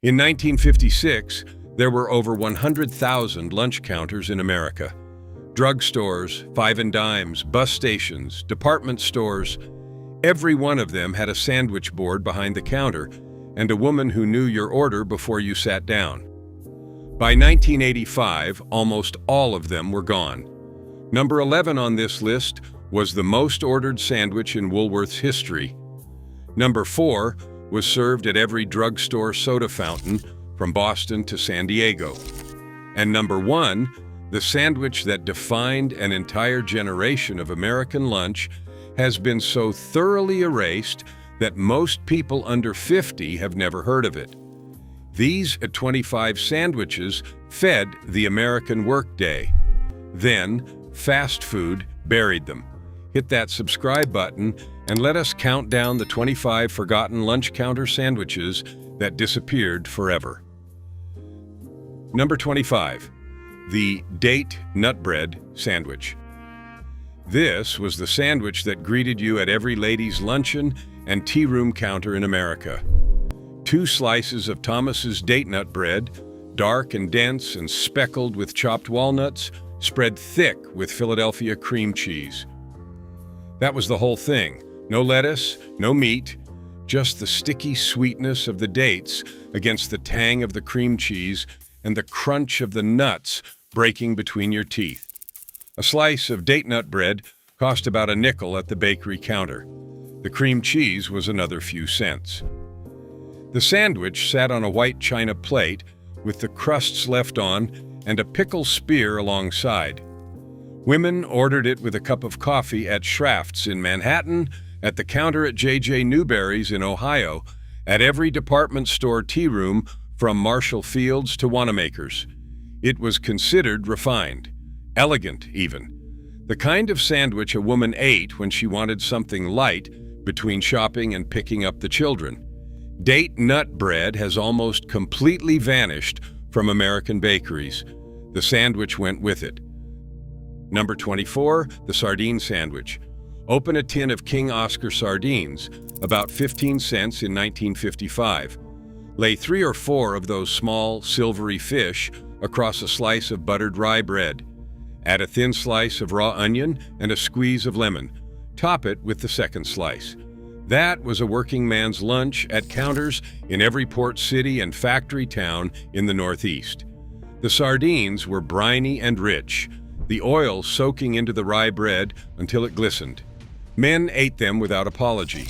In 1956, there were over 100,000 lunch counters in America. Drugstores, five and dimes, bus stations, department stores, every one of them had a sandwich board behind the counter and a woman who knew your order before you sat down. By 1985, almost all of them were gone. Number 11 on this list was the most ordered sandwich in Woolworth's history. Number 4 was served at every drugstore soda fountain from Boston to San Diego. And number 1, the sandwich that defined an entire generation of American lunch, has been so thoroughly erased that most people under 50 have never heard of it. These 25 sandwiches fed the American workday. Then, fast food buried them. Hit that subscribe button and let us count down the 25 forgotten lunch counter sandwiches that disappeared forever. Number 25. The date nut bread sandwich. This was the sandwich that greeted you at every ladies' luncheon and tea room counter in America. 2 slices of Thomas's date nut bread, dark and dense and speckled with chopped walnuts, spread thick with Philadelphia cream cheese. That was the whole thing. No lettuce, no meat, just the sticky sweetness of the dates against the tang of the cream cheese and the crunch of the nuts breaking between your teeth. A slice of date nut bread cost about a nickel at the bakery counter. The cream cheese was another few cents. The sandwich sat on a white china plate with the crusts left on and a pickle spear alongside. Women ordered it with a cup of coffee at Schraft's in Manhattan, at the counter at J.J. Newberry's in Ohio, at every department store tea room from Marshall Field's to Wanamaker's. It was considered refined, elegant even. The kind of sandwich a woman ate when she wanted something light between shopping and picking up the children. Date nut bread has almost completely vanished from American bakeries. The sandwich went with it. Number 24, the sardine sandwich. Open a tin of King Oscar sardines, about 15 cents in 1955. Lay 3 or 4 of those small, silvery fish across a slice of buttered rye bread. Add a thin slice of raw onion and a squeeze of lemon. Top it with the second slice. That was a working man's lunch at counters in every port city and factory town in the Northeast. The sardines were briny and rich, the oil soaking into the rye bread until it glistened. Men ate them without apology.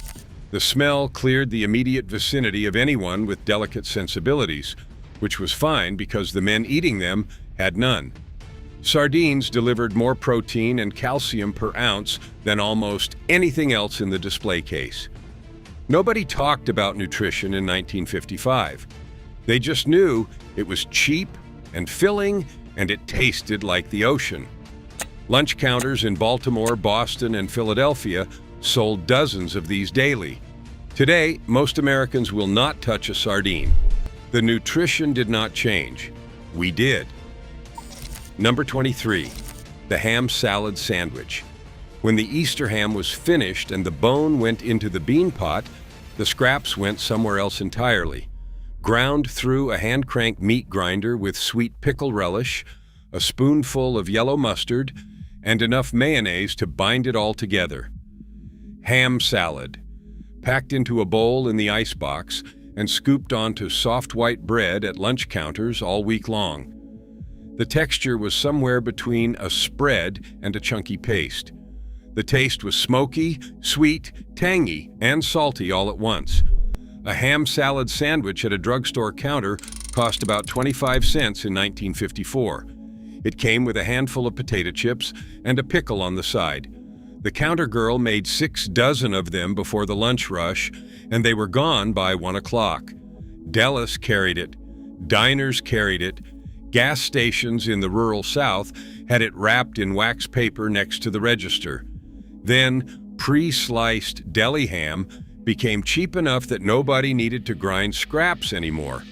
The smell cleared the immediate vicinity of anyone with delicate sensibilities, which was fine because the men eating them had none. Sardines delivered more protein and calcium per ounce than almost anything else in the display case. Nobody talked about nutrition in 1955. They just knew it was cheap and filling, and it tasted like the ocean. Lunch counters in Baltimore, Boston, and Philadelphia sold dozens of these daily. Today, most Americans will not touch a sardine. The nutrition did not change. We did. Number 23, the ham salad sandwich. When the Easter ham was finished and the bone went into the bean pot, the scraps went somewhere else entirely. Ground through a hand-crank meat grinder with sweet pickle relish, a spoonful of yellow mustard, and enough mayonnaise to bind it all together. Ham salad, packed into a bowl in the icebox and scooped onto soft white bread at lunch counters all week long. The texture was somewhere between a spread and a chunky paste. The taste was smoky, sweet, tangy, and salty all at once. A ham salad sandwich at a drugstore counter cost about 25 cents in 1954. It came with a handful of potato chips and a pickle on the side. The counter girl made 6 dozen of them before the lunch rush, and they were gone by 1 o'clock. Delis carried it. Diners carried it. Gas stations in the rural South had it wrapped in wax paper next to the register. Then, pre-sliced deli ham became cheap enough that nobody needed to grind scraps anymore.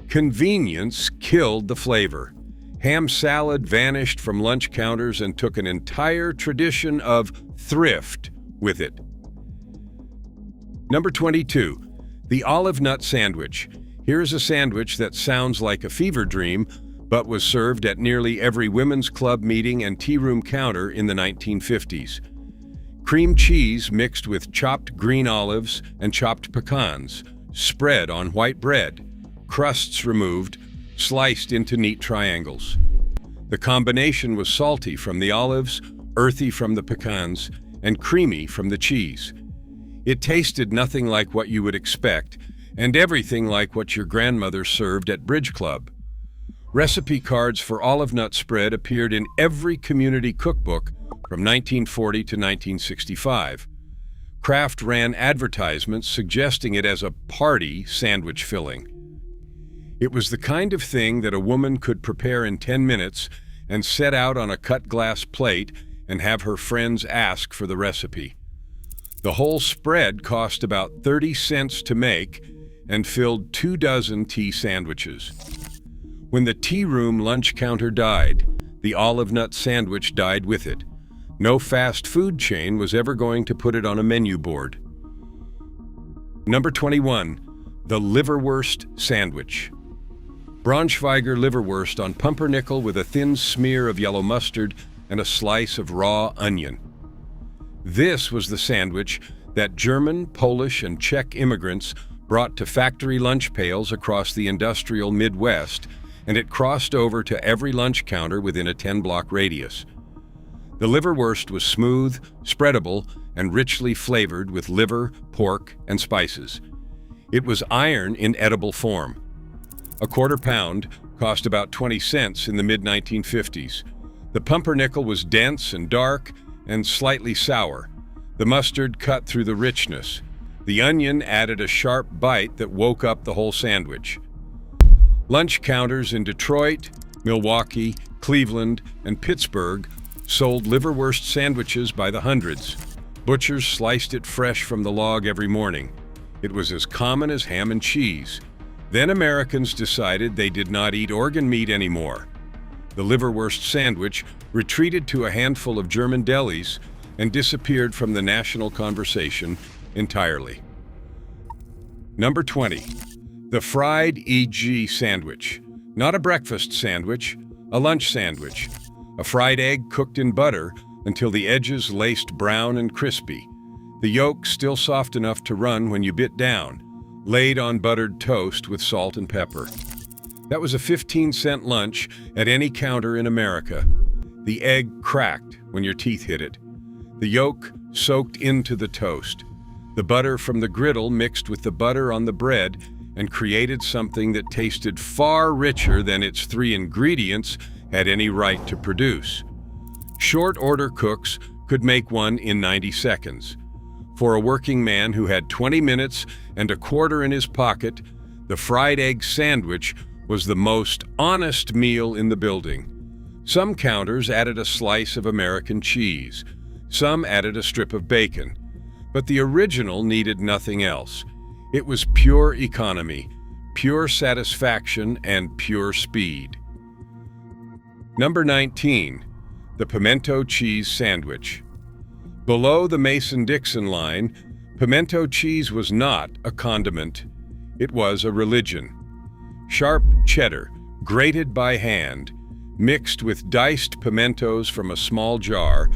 Convenience killed the flavor. Ham salad vanished from lunch counters and took an entire tradition of thrift with it. Number 22, the olive nut sandwich. Here is a sandwich that sounds like a fever dream, but was served at nearly every women's club meeting and tea room counter in the 1950s. Cream cheese mixed with chopped green olives and chopped pecans, spread on white bread, crusts removed, sliced into neat triangles. The combination was salty from the olives, earthy from the pecans, and creamy from the cheese. It tasted nothing like what you would expect, and everything like what your grandmother served at Bridge Club. Recipe cards for olive nut spread appeared in every community cookbook from 1940 to 1965. Kraft ran advertisements suggesting it as a party sandwich filling. It was the kind of thing that a woman could prepare in 10 minutes and set out on a cut glass plate and have her friends ask for the recipe. The whole spread cost about 30 cents to make and filled 2 dozen tea sandwiches. When the tea room lunch counter died, the olive nut sandwich died with it. No fast food chain was ever going to put it on a menu board. Number 21, the liverwurst sandwich. Braunschweiger liverwurst on pumpernickel with a thin smear of yellow mustard and a slice of raw onion. This was the sandwich that German, Polish, and Czech immigrants brought to factory lunch pails across the industrial Midwest, and it crossed over to every lunch counter within a 10-block radius. The liverwurst was smooth, spreadable, and richly flavored with liver, pork, and spices. It was iron in edible form. A quarter pound cost about 20 cents in the mid-1950s. The pumpernickel was dense and dark and slightly sour. The mustard cut through the richness. The onion added a sharp bite that woke up the whole sandwich. Lunch counters in Detroit, Milwaukee, Cleveland, and Pittsburgh sold liverwurst sandwiches by the hundreds. Butchers sliced it fresh from the log every morning. It was as common as ham and cheese. Then Americans decided they did not eat organ meat anymore. The liverwurst sandwich retreated to a handful of German delis and disappeared from the national conversation entirely. Number 20, the fried EG sandwich. Not a breakfast sandwich, a lunch sandwich. A fried egg cooked in butter until the edges laced brown and crispy. The yolk still soft enough to run when you bit down, laid on buttered toast with salt and pepper. That was a 15-cent lunch at any counter in America. The egg cracked when your teeth hit it. The yolk soaked into the toast. The butter from the griddle mixed with the butter on the bread and created something that tasted far richer than its 3 ingredients had any right to produce. Short order cooks could make one in 90 seconds. For a working man who had 20 minutes and a quarter in his pocket, the fried egg sandwich was the most honest meal in the building. Some counters added a slice of American cheese. Some added a strip of bacon. But the original needed nothing else. It was pure economy, pure satisfaction, and pure speed. Number 19, the pimento cheese sandwich. Below the Mason-Dixon line, pimento cheese was not a condiment. It was a religion. Sharp cheddar, grated by hand, mixed with diced pimentos from a small jar,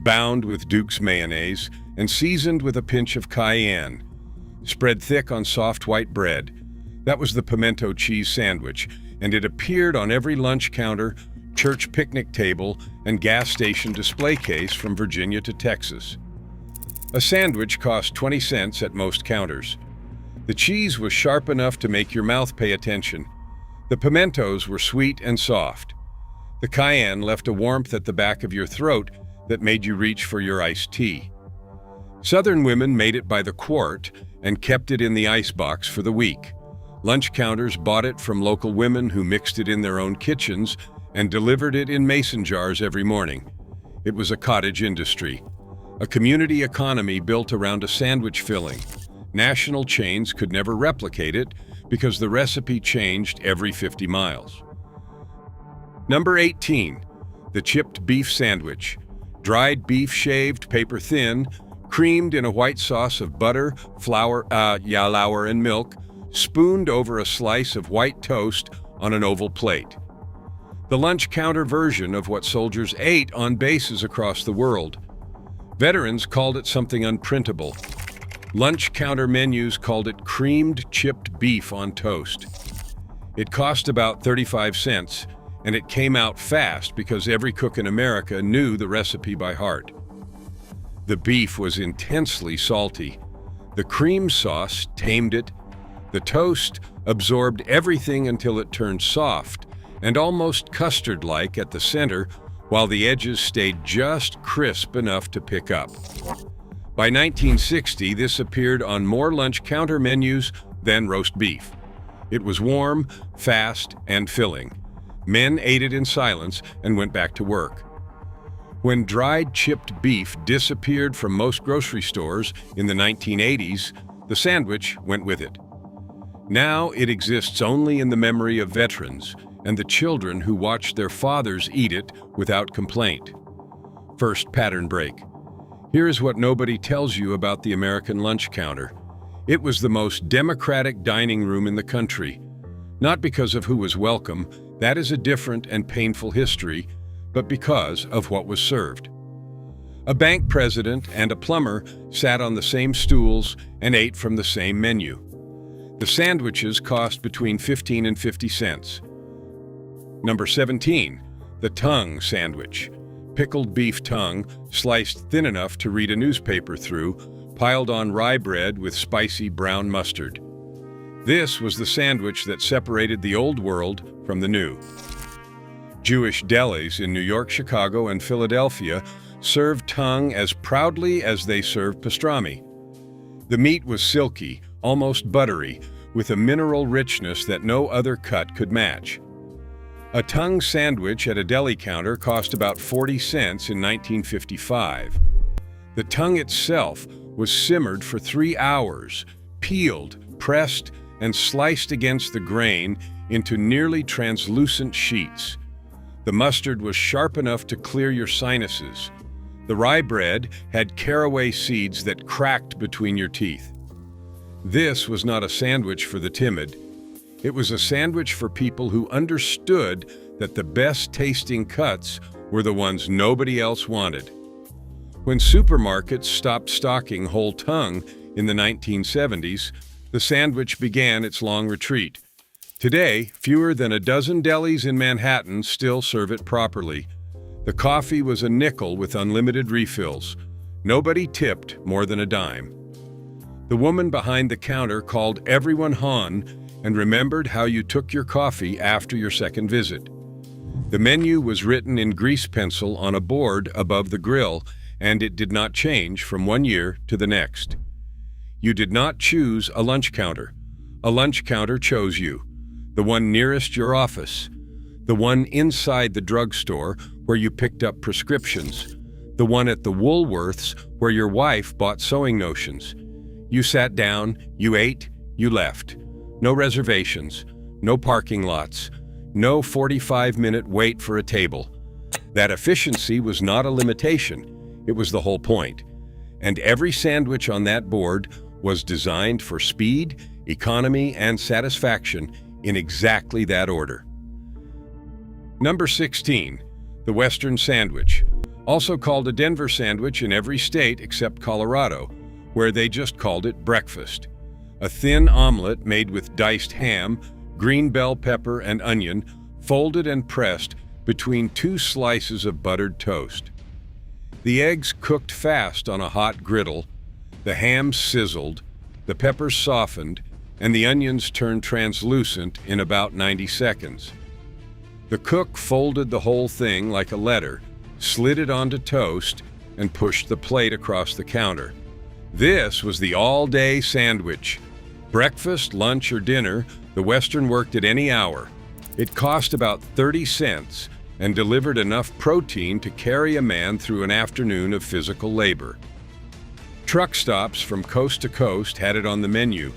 bound with Duke's mayonnaise, and seasoned with a pinch of cayenne. Spread thick on soft white bread. That was the pimento cheese sandwich, and it appeared on every lunch counter, church picnic table, and gas station display case from Virginia to Texas. A sandwich cost 20 cents at most counters. The cheese was sharp enough to make your mouth pay attention. The pimentos were sweet and soft. The cayenne left a warmth at the back of your throat that made you reach for your iced tea. Southern women made it by the quart and kept it in the icebox for the week. Lunch counters bought it from local women who mixed it in their own kitchens and delivered it in mason jars every morning. It was a cottage industry, a community economy built around a sandwich filling. National chains could never replicate it because the recipe changed every 50 miles. Number 18, the chipped beef sandwich. Dried beef shaved paper thin, creamed in a white sauce of butter, flour, and milk, spooned over a slice of white toast on an oval plate. The lunch counter version of what soldiers ate on bases across the world. Veterans called it something unprintable. Lunch counter menus called it creamed chipped beef on toast. It cost about 35 cents, and it came out fast because every cook in America knew the recipe by heart. The beef was intensely salty. The cream sauce tamed it. The toast absorbed everything until it turned soft and almost custard-like at the center, while the edges stayed just crisp enough to pick up. By 1960, this appeared on more lunch counter menus than roast beef. It was warm, fast, and filling. Men ate it in silence and went back to work. When dried chipped beef disappeared from most grocery stores in the 1980s, the sandwich went with it. Now it exists only in the memory of veterans and the children who watched their fathers eat it without complaint. First pattern break. Here is what nobody tells you about the American lunch counter. It was the most democratic dining room in the country. Not because of who was welcome, that is a different and painful history, but because of what was served. A bank president and a plumber sat on the same stools and ate from the same menu. The sandwiches cost between 15 and 50 cents. Number 17, the tongue sandwich. Pickled beef tongue, sliced thin enough to read a newspaper through, piled on rye bread with spicy brown mustard. This was the sandwich that separated the old world from the new. Jewish delis in New York, Chicago, and Philadelphia served tongue as proudly as they served pastrami. The meat was silky, almost buttery, with a mineral richness that no other cut could match. A tongue sandwich at a deli counter cost about 40 cents in 1955. The tongue itself was simmered for 3 hours, peeled, pressed, and sliced against the grain into nearly translucent sheets. The mustard was sharp enough to clear your sinuses. The rye bread had caraway seeds that cracked between your teeth. This was not a sandwich for the timid. It was a sandwich for people who understood that the best-tasting cuts were the ones nobody else wanted. When supermarkets stopped stocking whole tongue in the 1970s, the sandwich began its long retreat. Today, fewer than a dozen delis in Manhattan still serve it properly. The coffee was a nickel with unlimited refills. Nobody tipped more than a dime. The woman behind the counter called everyone Han and remembered how you took your coffee after your second visit. The menu was written in grease pencil on a board above the grill, and it did not change from one year to the next. You did not choose a lunch counter. A lunch counter chose you. The one nearest your office. The one inside the drugstore where you picked up prescriptions. The one at the Woolworths where your wife bought sewing notions. You sat down, you ate, you left. No reservations, no parking lots, no 45-minute wait for a table. That efficiency was not a limitation, it was the whole point. And every sandwich on that board was designed for speed, economy, and satisfaction in exactly that order. Number 16, the Western sandwich, also called a Denver sandwich in every state except Colorado, where they just called it breakfast. A thin omelet made with diced ham, green bell pepper, and onion, folded and pressed between 2 slices of buttered toast. The eggs cooked fast on a hot griddle, the ham sizzled, the peppers softened, and the onions turned translucent in about 90 seconds. The cook folded the whole thing like a letter, slid it onto toast, and pushed the plate across the counter. This was the all-day sandwich. Breakfast, lunch, or dinner, the Western worked at any hour. It cost about 30 cents and delivered enough protein to carry a man through an afternoon of physical labor. Truck stops from coast to coast had it on the menu.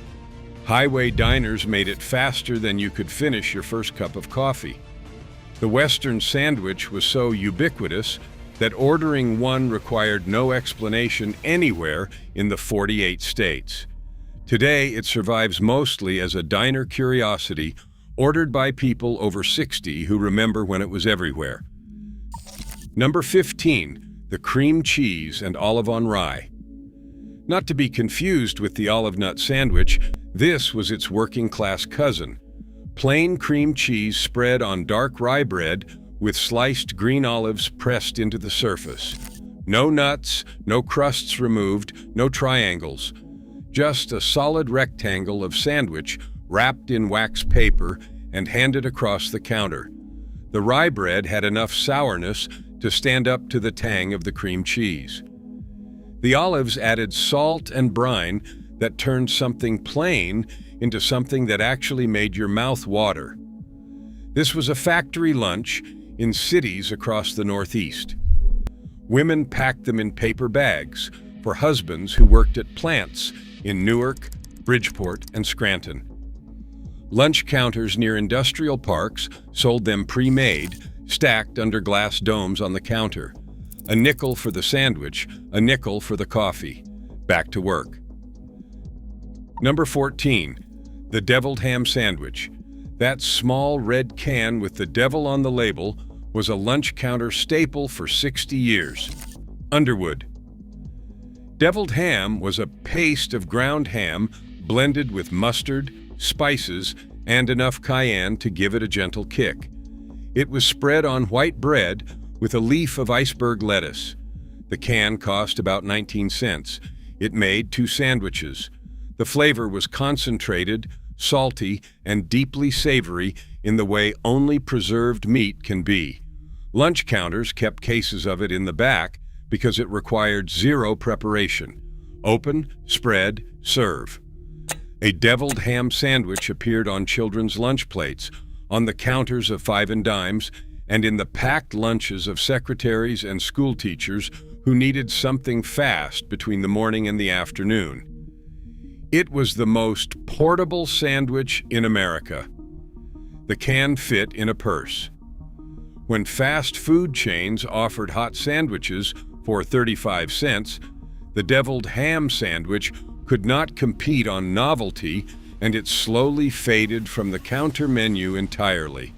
Highway diners made it faster than you could finish your first cup of coffee. The Western sandwich was so ubiquitous that ordering one required no explanation anywhere in the 48 states. Today, it survives mostly as a diner curiosity ordered by people over 60 who remember when it was everywhere. Number 15, the cream cheese and olive on rye. Not to be confused with the olive nut sandwich, this was its working-class cousin. Plain cream cheese spread on dark rye bread with sliced green olives pressed into the surface. No nuts, no crusts removed, no triangles. Just a solid rectangle of sandwich wrapped in wax paper and handed across the counter. The rye bread had enough sourness to stand up to the tang of the cream cheese. The olives added salt and brine that turned something plain into something that actually made your mouth water. This was a factory lunch in cities across the Northeast. Women packed them in paper bags for husbands who worked at plants in Newark, Bridgeport, and Scranton. Lunch counters near industrial parks sold them pre-made, stacked under glass domes on the counter. A nickel for the sandwich, a nickel for the coffee. Back to work. Number 14, the deviled ham sandwich. That small red can with the devil on the label was a lunch counter staple for 60 years. Underwood. Deviled ham was a paste of ground ham blended with mustard, spices, and enough cayenne to give it a gentle kick. It was spread on white bread with a leaf of iceberg lettuce. The can cost about 19 cents. It made 2 sandwiches. The flavor was concentrated, salty, and deeply savory in the way only preserved meat can be. Lunch counters kept cases of it in the back because it required 0 preparation. Open, spread, serve. A deviled ham sandwich appeared on children's lunch plates, on the counters of 5 and dimes, and in the packed lunches of secretaries and school teachers who needed something fast between the morning and the afternoon. It was the most portable sandwich in America. The can fit in a purse. When fast food chains offered hot sandwiches for 35 cents, the deviled ham sandwich could not compete on novelty, and it slowly faded from the counter menu entirely.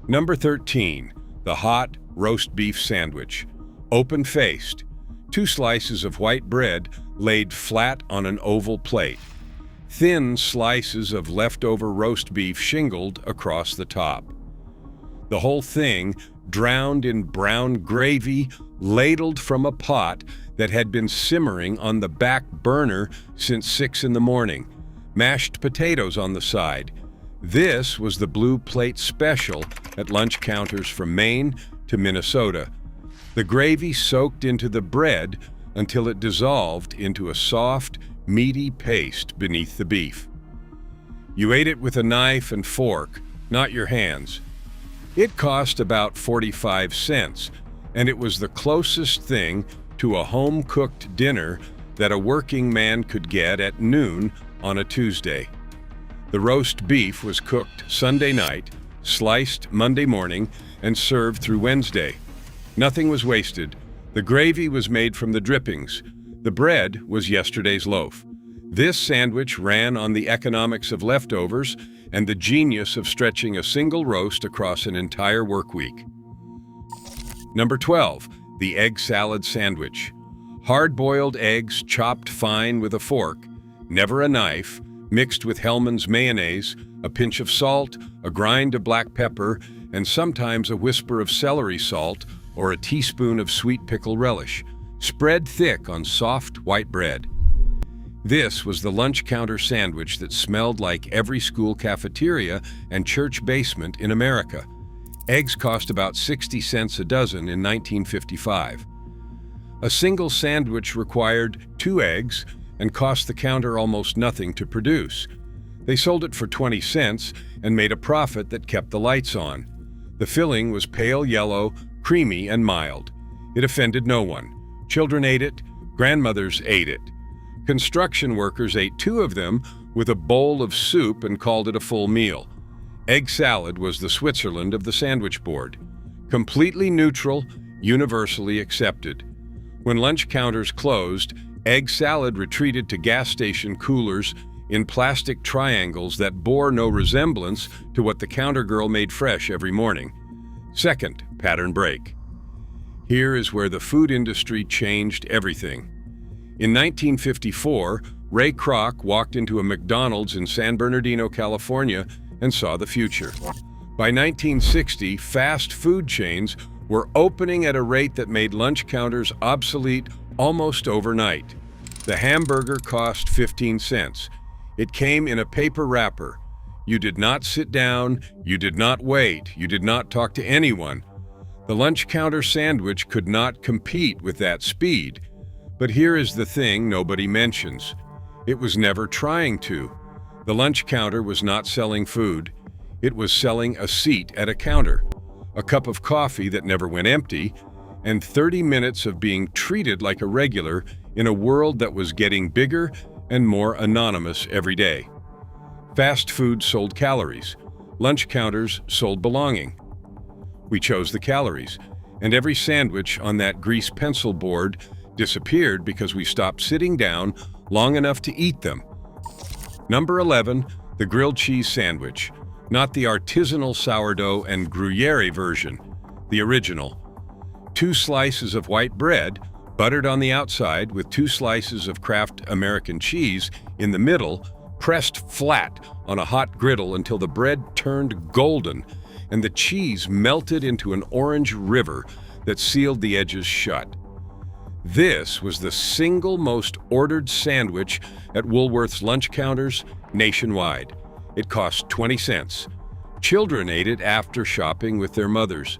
Number 13, the hot roast beef sandwich. Open-faced, 2 slices of white bread laid flat on an oval plate. Thin slices of leftover roast beef shingled across the top. The whole thing drowned in brown gravy ladled from a pot that had been simmering on the back burner since 6 in the morning. Mashed potatoes on the side. This was the blue plate special at lunch counters from Maine to Minnesota. The gravy soaked into the bread until it dissolved into a soft, meaty paste beneath the beef. You ate it with a knife and fork, not your hands. It cost about 45 cents, and it was the closest thing to a home-cooked dinner that a working man could get at noon on a Tuesday. The roast beef was cooked Sunday night, sliced Monday morning, and served through Wednesday. Nothing was wasted. The gravy was made from the drippings. The bread was yesterday's loaf. This sandwich ran on the economics of leftovers and the genius of stretching a single roast across an entire work week. Number 12, the egg salad sandwich. Hard-boiled eggs chopped fine with a fork, never a knife, mixed with Hellmann's mayonnaise, a pinch of salt, a grind of black pepper, and sometimes a whisper of celery salt or a teaspoon of sweet pickle relish, spread thick on soft white bread. This was the lunch counter sandwich that smelled like every school cafeteria and church basement in America. Eggs cost about 60 cents a dozen in 1955. A single sandwich required 2 eggs and cost the counter almost nothing to produce. They sold it for 20 cents and made a profit that kept the lights on. The filling was pale yellow, creamy, and mild. It offended no one. Children ate it, grandmothers ate it. Construction workers ate 2 of them with a bowl of soup and called it a full meal. Egg salad was the Switzerland of the sandwich board. Completely neutral, universally accepted. When lunch counters closed, Egg salad retreated to gas station coolers in plastic triangles that bore no resemblance to what the counter girl made fresh every morning. Second, pattern break. Here is where the food industry changed everything. In 1954, Ray Kroc walked into a McDonald's in San Bernardino, California, and saw the future. By 1960, fast food chains were opening at a rate that made lunch counters obsolete almost overnight. The hamburger cost 15 cents. It came in a paper wrapper. You did not sit down, you did not wait, you did not talk to anyone. The lunch counter sandwich could not compete with that speed. But here is the thing nobody mentions. It was never trying to. The lunch counter was not selling food. It was selling a seat at a counter, a cup of coffee that never went empty, and 30 minutes of being treated like a regular in a world that was getting bigger and more anonymous every day. Fast food sold calories. Lunch counters sold belonging. We chose the calories, and every sandwich on that grease pencil board disappeared because we stopped sitting down long enough to eat them. Number 11, the grilled cheese sandwich. Not the artisanal sourdough and Gruyere version, the original. 2 slices of white bread, buttered on the outside with 2 slices of Kraft American cheese in the middle, pressed flat on a hot griddle until the bread turned golden and the cheese melted into an orange river that sealed the edges shut. This was the single most ordered sandwich at Woolworth's lunch counters nationwide. It cost 20 cents. Children ate it after shopping with their mothers.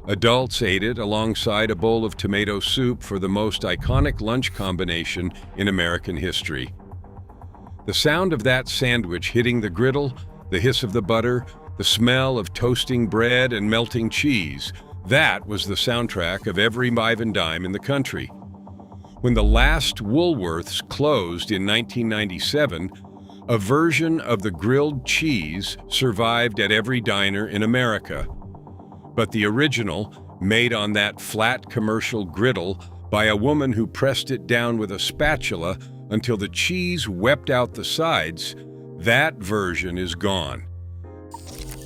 Adults ate it alongside a bowl of tomato soup for the most iconic lunch combination in American history. The sound of that sandwich hitting the griddle, the hiss of the butter, the smell of toasting bread and melting cheese, that was the soundtrack of every five and dime in the country. When the last Woolworths closed in 1997, a version of the grilled cheese survived at every diner in America. But the original, made on that flat commercial griddle by a woman who pressed it down with a spatula until the cheese wept out the sides, that version is gone.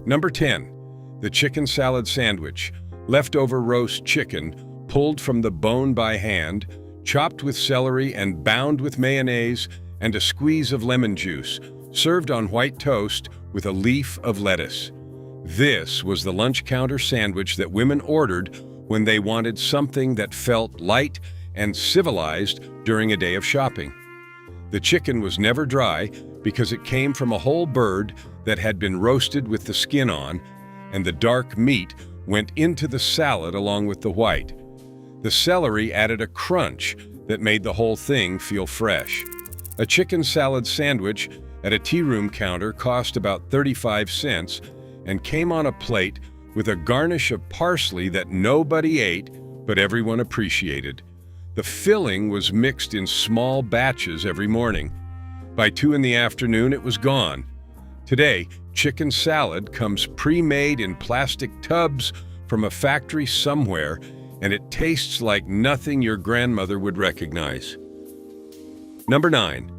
Number 10, the chicken salad sandwich. Leftover roast chicken, pulled from the bone by hand, chopped with celery and bound with mayonnaise and a squeeze of lemon juice, served on white toast with a leaf of lettuce. This was the lunch counter sandwich that women ordered when they wanted something that felt light and civilized during a day of shopping. The chicken was never dry because it came from a whole bird that had been roasted with the skin on, and the dark meat went into the salad along with the white. The celery added a crunch that made the whole thing feel fresh. A chicken salad sandwich at a tea room counter cost about 35 cents and came on a plate with a garnish of parsley that nobody ate, but everyone appreciated. The filling was mixed in small batches every morning. By 2 in the afternoon, it was gone. Today, chicken salad comes pre-made in plastic tubs from a factory somewhere, and it tastes like nothing your grandmother would recognize. Number 9,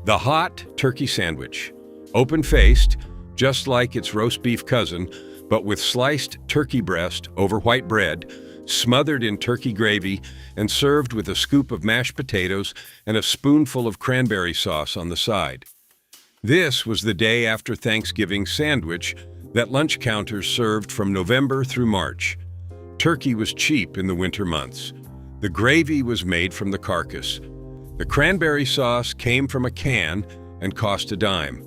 the hot turkey sandwich. Open-faced, just like its roast beef cousin, but with sliced turkey breast over white bread, smothered in turkey gravy, and served with a scoop of mashed potatoes and a spoonful of cranberry sauce on the side. This was the day after Thanksgiving sandwich that lunch counters served from November through March. Turkey was cheap in the winter months. The gravy was made from the carcass. The cranberry sauce came from a can and cost a dime.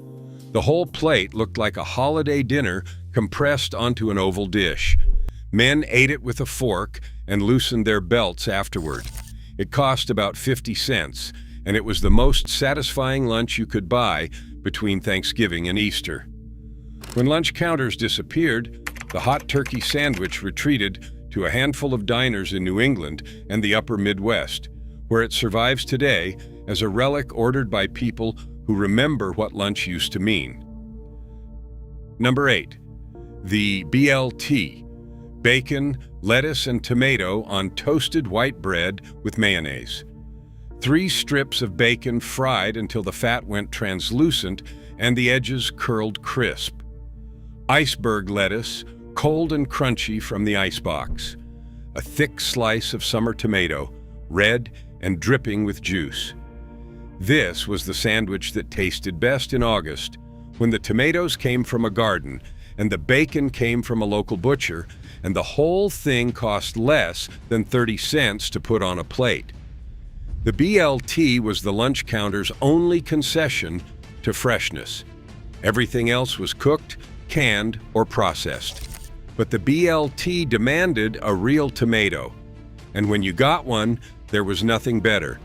The whole plate looked like a holiday dinner compressed onto an oval dish. Men ate it with a fork and loosened their belts afterward. It cost about 50 cents, and it was the most satisfying lunch you could buy between Thanksgiving and Easter. When lunch counters disappeared, the hot turkey sandwich retreated to a handful of diners in New England and the upper Midwest, where it survives today as a relic ordered by people who remember what lunch used to mean. Number 8, the BLT. Bacon, lettuce, and tomato on toasted white bread with mayonnaise. 3 strips of bacon fried until the fat went translucent and the edges curled crisp. Iceberg lettuce, cold and crunchy from the icebox. A thick slice of summer tomato, red and dripping with juice. This was the sandwich that tasted best in August, when the tomatoes came from a garden and the bacon came from a local butcher, and the whole thing cost less than 30 cents to put on a plate. The BLT was the lunch counter's only concession to freshness. Everything else was cooked, canned, or processed. But the BLT demanded a real tomato. And when you got one, there was nothing better.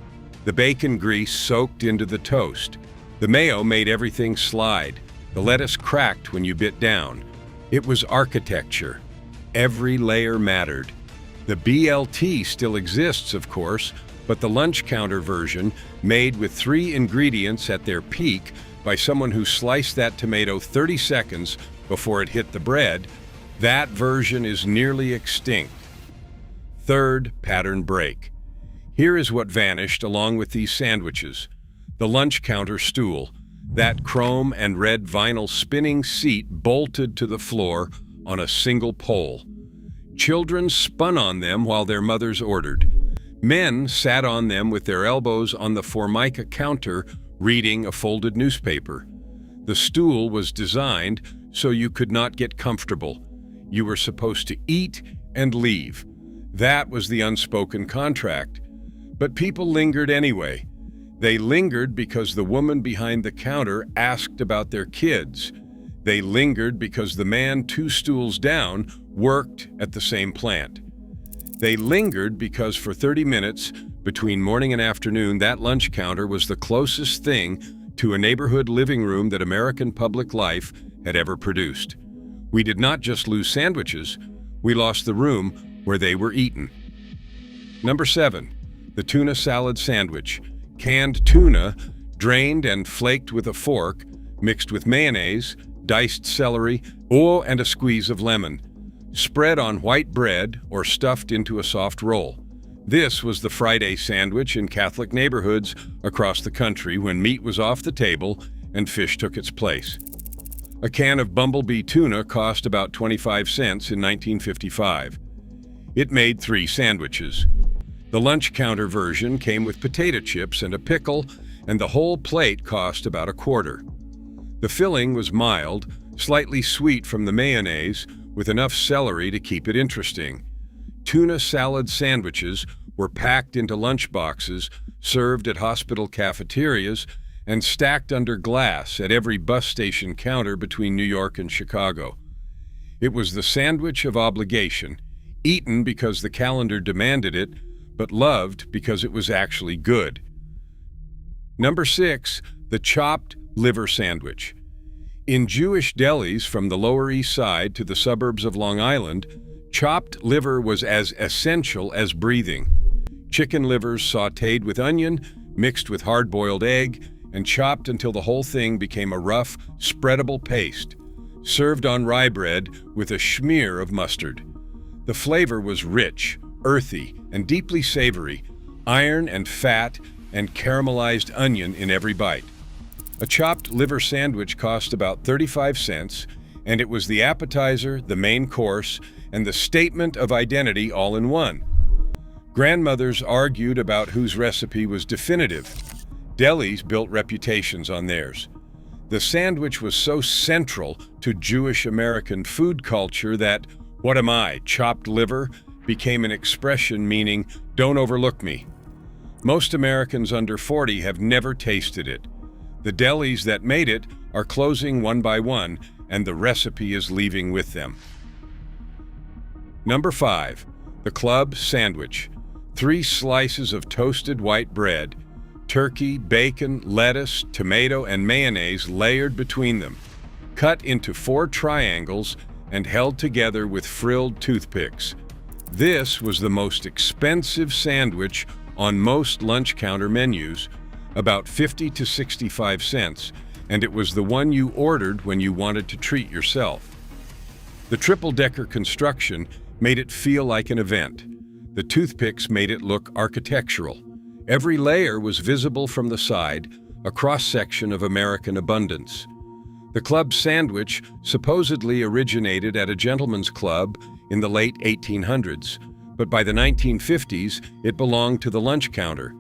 The bacon grease soaked into the toast. The mayo made everything slide. The lettuce cracked when you bit down. It was architecture. Every layer mattered. The BLT still exists, of course, but the lunch counter version, made with 3 ingredients at their peak by someone who sliced that tomato 30 seconds before it hit the bread, that version is nearly extinct. Third pattern break. Here is what vanished along with these sandwiches. The lunch counter stool, that chrome and red vinyl spinning seat bolted to the floor on a single pole. Children spun on them while their mothers ordered. Men sat on them with their elbows on the formica counter reading a folded newspaper. The stool was designed so you could not get comfortable. You were supposed to eat and leave. That was the unspoken contract. But people lingered anyway. They lingered because the woman behind the counter asked about their kids. They lingered because the man 2 stools down worked at the same plant. They lingered because for 30 minutes, between morning and afternoon, that lunch counter was the closest thing to a neighborhood living room that American public life had ever produced. We did not just lose sandwiches, we lost the room where they were eaten. Number 7, the tuna salad sandwich. Canned tuna, drained and flaked with a fork, mixed with mayonnaise, diced celery, and a squeeze of lemon. Spread on white bread or stuffed into a soft roll. This was the Friday sandwich in Catholic neighborhoods across the country when meat was off the table and fish took its place. A can of bumblebee tuna cost about 25 cents in 1955. It made 3 sandwiches. The lunch counter version came with potato chips and a pickle, and the whole plate cost about a quarter. The filling was mild, slightly sweet from the mayonnaise, with enough celery to keep it interesting. Tuna salad sandwiches were packed into lunch boxes, served at hospital cafeterias, and stacked under glass at every bus station counter between New York and Chicago. It was the sandwich of obligation, eaten because the calendar demanded it, but loved because it was actually good. Number 6, the chopped liver sandwich. In Jewish delis from the Lower East Side to the suburbs of Long Island, chopped liver was as essential as breathing. Chicken livers sautéed with onion, mixed with hard-boiled egg, and chopped until the whole thing became a rough, spreadable paste, served on rye bread with a smear of mustard. The flavor was rich, earthy, and deeply savory, iron and fat and caramelized onion in every bite. A chopped liver sandwich cost about 35 cents, and it was the appetizer, the main course, and the statement of identity all in one. Grandmothers argued about whose recipe was definitive. Delis built reputations on theirs. The sandwich was so central to Jewish American food culture that, "What am I, chopped liver?" became an expression meaning, "Don't overlook me." Most Americans under 40 have never tasted it. The delis that made it are closing one by one, and the recipe is leaving with them. Number 5, the club sandwich. 3 slices of toasted white bread, turkey, bacon, lettuce, tomato, and mayonnaise layered between them, cut into 4 triangles and held together with frilled toothpicks. This was the most expensive sandwich on most lunch counter menus, about 50 to 65 cents, and it was the one you ordered when you wanted to treat yourself. The triple-decker construction made it feel like an event. The toothpicks made it look architectural. Every layer was visible from the side, a cross-section of American abundance. The club sandwich supposedly originated at a gentleman's club in the late 1800s, but by the 1950s, it belonged to the lunch counter.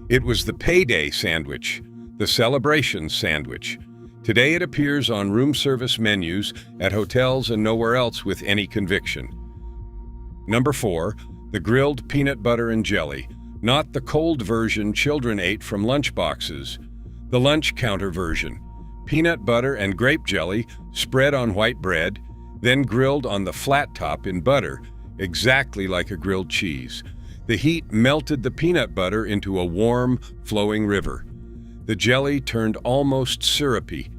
It was the payday sandwich, the celebration sandwich. Today it appears on room service menus at hotels and nowhere else with any conviction. Number 4, the grilled peanut butter and jelly, not the cold version children ate from lunch boxes. The lunch counter version. Peanut butter and grape jelly spread on white bread, then grilled on the flat top in butter, exactly like a grilled cheese. The heat melted the peanut butter into a warm, flowing river. The jelly turned almost syrupy.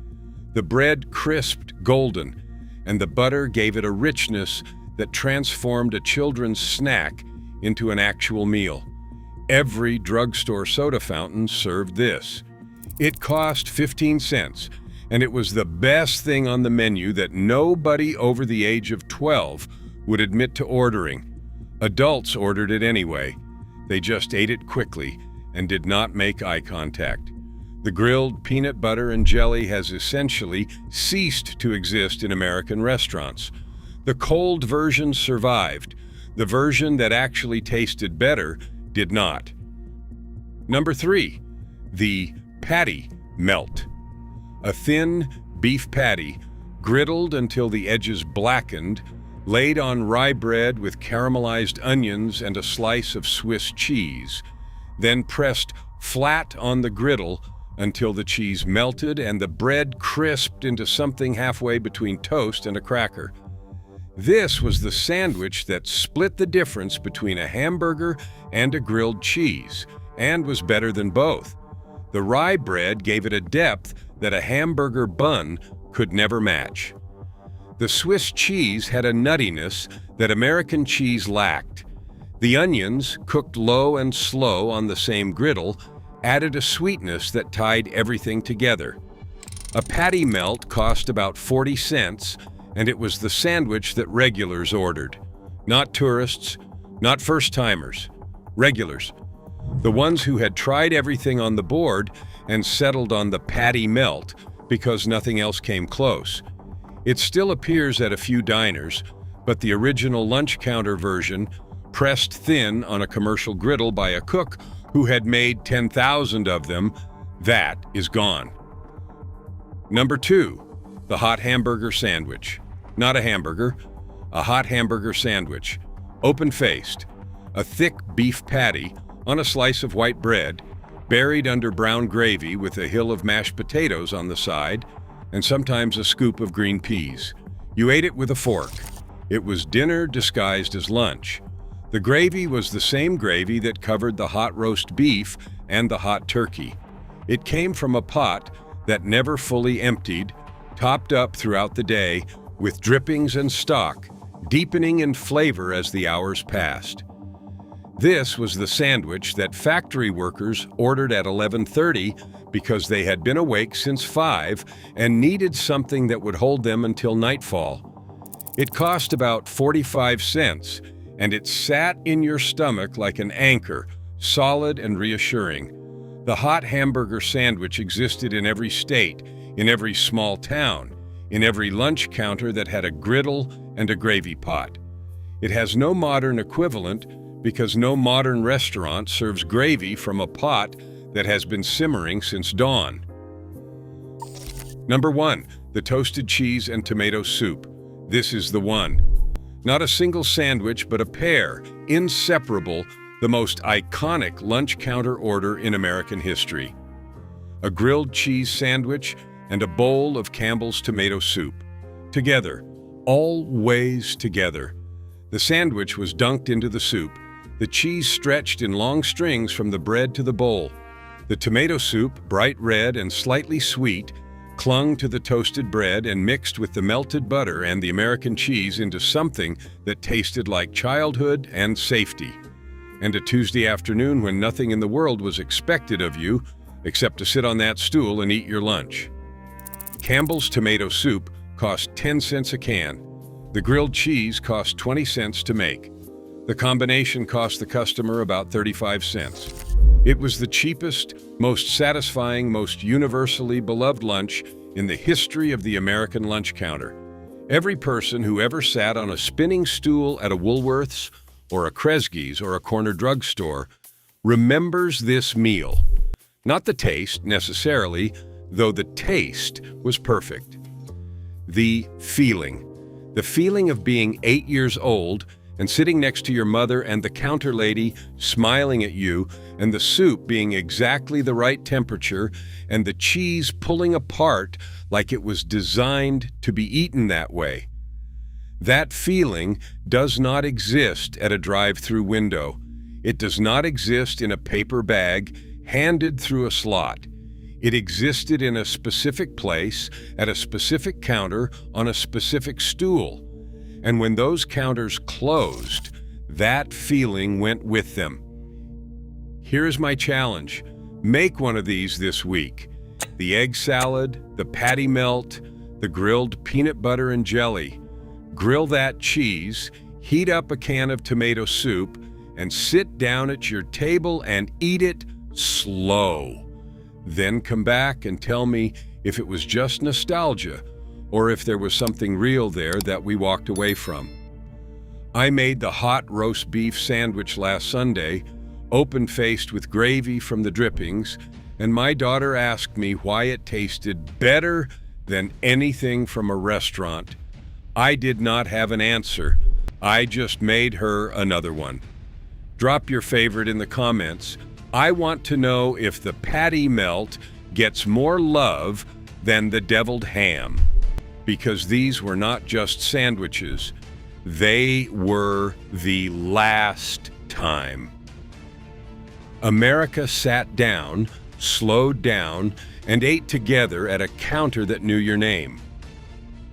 The bread crisped golden, and the butter gave it a richness that transformed a children's snack into an actual meal. Every drugstore soda fountain served this. It cost 15 cents, and it was the best thing on the menu that nobody over the age of 12 would admit to ordering. Adults ordered it anyway. They just ate it quickly and did not make eye contact. The grilled peanut butter and jelly has essentially ceased to exist in American restaurants. The cold version survived. The version that actually tasted better did not. Number 3, the patty melt. A thin beef patty, griddled until the edges blackened, laid on rye bread with caramelized onions and a slice of Swiss cheese, then pressed flat on the griddle until the cheese melted and the bread crisped into something halfway between toast and a cracker. This was the sandwich that split the difference between a hamburger and a grilled cheese, and was better than both. The rye bread gave it a depth that a hamburger bun could never match. The Swiss cheese had a nuttiness that American cheese lacked. The onions, cooked low and slow on the same griddle, added a sweetness that tied everything together. A patty melt cost about 40 cents, and it was the sandwich that regulars ordered. Not tourists, not first-timers, regulars. The ones who had tried everything on the board and settled on the patty melt because nothing else came close. It still appears at a few diners, but the original lunch counter version, pressed thin on a commercial griddle by a cook who had made 10,000 of them, that is gone. Number 2, the hot hamburger sandwich. Not a hamburger, a hot hamburger sandwich. Open-faced, a thick beef patty on a slice of white bread, buried under brown gravy with a hill of mashed potatoes on the side, and sometimes a scoop of green peas. You ate it with a fork. It was dinner disguised as lunch. The gravy was the same gravy that covered the hot roast beef and the hot turkey. It came from a pot that never fully emptied, topped up throughout the day with drippings and stock, deepening in flavor as the hours passed. This was the sandwich that factory workers ordered at 11:30 because they had been awake since 5 and needed something that would hold them until nightfall. It cost about 45 cents, and it sat in your stomach like an anchor, solid and reassuring. The hot hamburger sandwich existed in every state, in every small town, in every lunch counter that had a griddle and a gravy pot. It has no modern equivalent because no modern restaurant serves gravy from a pot that has been simmering since dawn. Number 1, the toasted cheese and tomato soup. This is the one. Not a single sandwich, but a pair, inseparable, the most iconic lunch counter order in American history. A grilled cheese sandwich and a bowl of Campbell's tomato soup. Together, always together. The sandwich was dunked into the soup, the cheese stretched in long strings from the bread to the bowl. The tomato soup, bright red and slightly sweet, clung to the toasted bread and mixed with the melted butter and the American cheese into something that tasted like childhood and safety. And a Tuesday afternoon when nothing in the world was expected of you except to sit on that stool and eat your lunch. Campbell's tomato soup cost 10 cents a can. The grilled cheese cost 20 cents to make. The combination cost the customer about 35 cents. It was the cheapest, most satisfying, most universally beloved lunch in the history of the American lunch counter. Every person who ever sat on a spinning stool at a Woolworth's or a Kresge's or a corner drugstore remembers this meal. Not the taste, necessarily, though the taste was perfect. The feeling of being 8 years old and sitting next to your mother and the counter lady smiling at you, and the soup being exactly the right temperature, and the cheese pulling apart like it was designed to be eaten that way. That feeling does not exist at a drive-through window. It does not exist in a paper bag handed through a slot. It existed in a specific place, at a specific counter, on a specific stool. And when those counters closed, that feeling went with them. Here's my challenge. Make one of these this week. The egg salad, the patty melt, the grilled peanut butter and jelly. Grill that cheese, heat up a can of tomato soup, and sit down at your table and eat it slow. Then come back and tell me if it was just nostalgia or if there was something real there that we walked away from. I made the hot roast beef sandwich last Sunday, open-faced with gravy from the drippings, and my daughter asked me why it tasted better than anything from a restaurant. I did not have an answer. I just made her another one. Drop your favorite in the comments. I want to know if the patty melt gets more love than the deviled ham, because these were not just sandwiches. They were the last time. America sat down, slowed down, and ate together at a counter that knew your name.